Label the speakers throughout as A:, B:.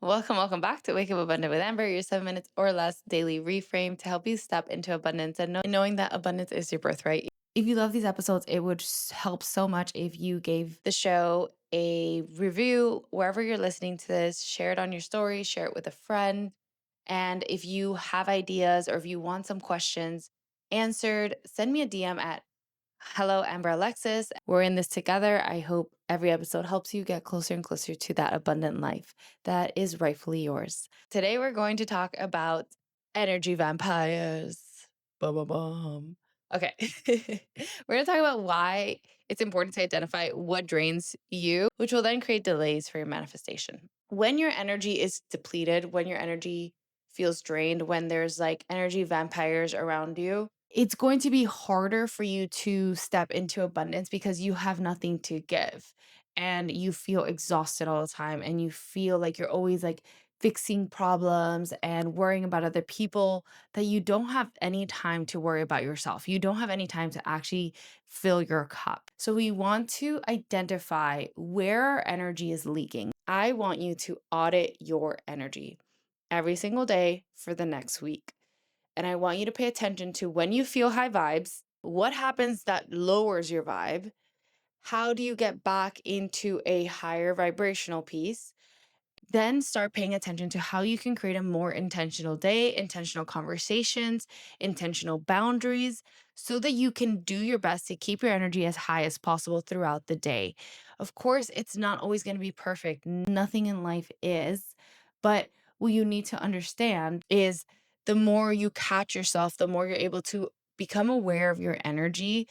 A: Welcome back to Wake Up Abundant with Amber, your 7 minutes or less daily reframe to help you step into abundance and knowing that abundance is your birthright. If you love these episodes, it would help so much if you gave the show a review wherever you're listening to this, share it on your story, share it with a friend. And if you have ideas or if you want some questions answered, send me a DM at Hello, Amber Alexis. We're in this together. I hope every episode helps you get closer and closer to that abundant life that is rightfully yours. Today, we're going to talk about energy vampires. Bum, bum, bum. Okay. We're going to talk about why it's important to identify what drains you, which will then create delays for your manifestation. When your energy is depleted, when your energy feels drained, when there's like energy vampires around you, it's going to be harder for you to step into abundance because you have nothing to give and you feel exhausted all the time and you feel like you're always like fixing problems and worrying about other people, that you don't have any time to worry about yourself. You don't have any time to actually fill your cup. So we want to identify where our energy is leaking. I want you to audit your energy every single day for the next week. And I want you to pay attention to when you feel high vibes, what happens that lowers your vibe? How do you get back into a higher vibrational piece? Then start paying attention to how you can create a more intentional day, intentional conversations, intentional boundaries, so that you can do your best to keep your energy as high as possible throughout the day. Of course, it's not always going to be perfect. Nothing in life is. But what you need to understand is the more you catch yourself, the more you're able to become aware of your energy,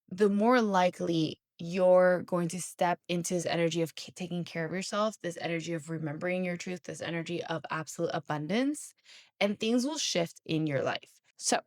A: the more likely you're going to step into this energy of taking care of yourself, this energy of remembering your truth, this energy of absolute abundance, and things will shift in your life. So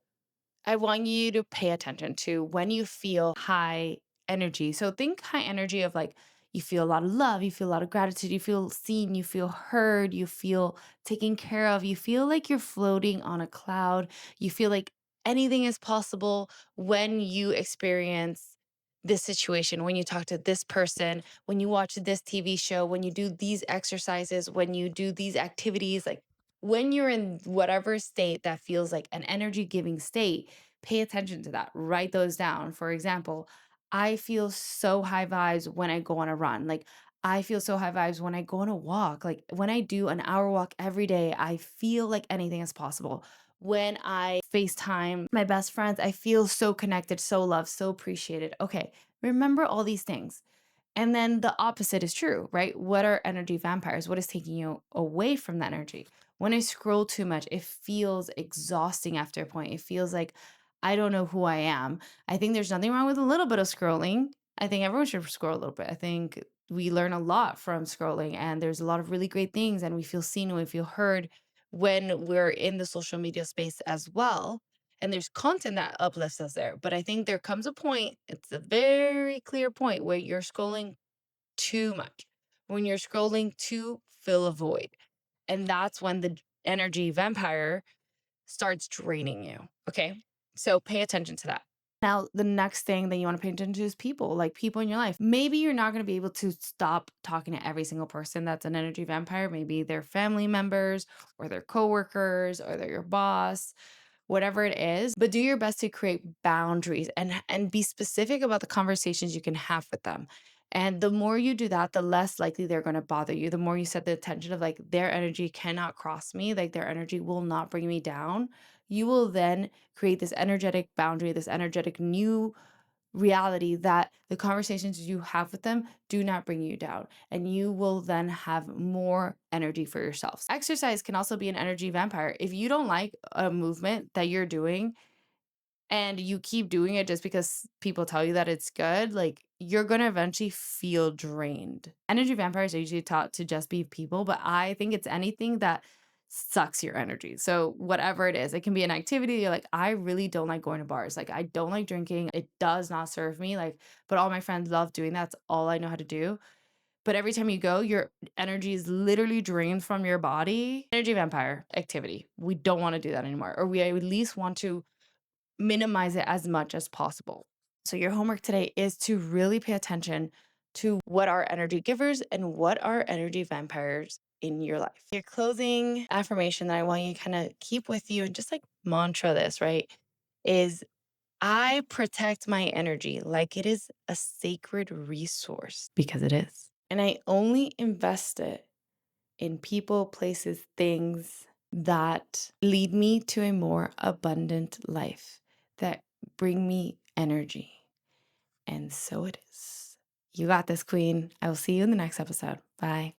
A: I want you to pay attention to when you feel high energy. So think high energy of like, you feel a lot of love, you feel a lot of gratitude, you feel seen, you feel heard, you feel taken care of, you feel like you're floating on a cloud, you feel like anything is possible when you experience this situation, when you talk to this person, when you watch this TV show, when you do these exercises, when you do these activities, like when you're in whatever state that feels like an energy giving state, pay attention to that. Write those down. For example, I feel so high vibes when I go on a run. Like, I feel so high vibes when I go on a walk. Like, when I do an hour walk every day, I feel like anything is possible. When I FaceTime my best friends, I feel so connected, so loved, so appreciated. Okay, remember all these things. And then the opposite is true, right? What are energy vampires? What is taking you away from that energy? When I scroll too much, it feels exhausting after a point. It feels like I don't know who I am. I think there's nothing wrong with a little bit of scrolling. I think everyone should scroll a little bit. I think we learn a lot from scrolling, and there's a lot of really great things, and we feel seen and we feel heard when we're in the social media space as well. And there's content that uplifts us there. But I think there comes a point, it's a very clear point, where you're scrolling too much, when you're scrolling to fill a void. And that's when the energy vampire starts draining you. Okay. So pay attention to that. Now, the next thing that you want to pay attention to is people, like people in your life. Maybe you're not going to be able to stop talking to every single person that's an energy vampire. Maybe they're family members or they're coworkers or they're your boss, whatever it is. But do your best to create boundaries and be specific about the conversations you can have with them. And the more you do that, the less likely they're going to bother you. The more you set the attention of like, their energy cannot cross me, like their energy will not bring me down, you will then create this energetic boundary, this energetic new reality that the conversations you have with them do not bring you down. And you will then have more energy for yourselves. Exercise can also be an energy vampire. If you don't like a movement that you're doing, and you keep doing it just because people tell you that it's good, like you're going to eventually feel drained. Energy vampires are usually taught to just be people, but I think it's anything that sucks your energy. So whatever it is, it can be an activity. You're like, I really don't like going to bars. Like, I don't like drinking. It does not serve me. Like, but all my friends love doing that. That's all I know how to do. But every time you go, your energy is literally drained from your body. Energy vampire activity. We don't want to do that anymore. Or we at least want to minimize it as much as possible. So your homework today is to really pay attention to what are energy givers and what are energy vampires in your life. Your closing affirmation that I want you to kind of keep with you and just like mantra this, right? Is I protect my energy like it is a sacred resource because it is. And I only invest it in people, places, things that lead me to a more abundant life, that bring me energy. And so it is. You got this, Queen. I will see you in the next episode. Bye.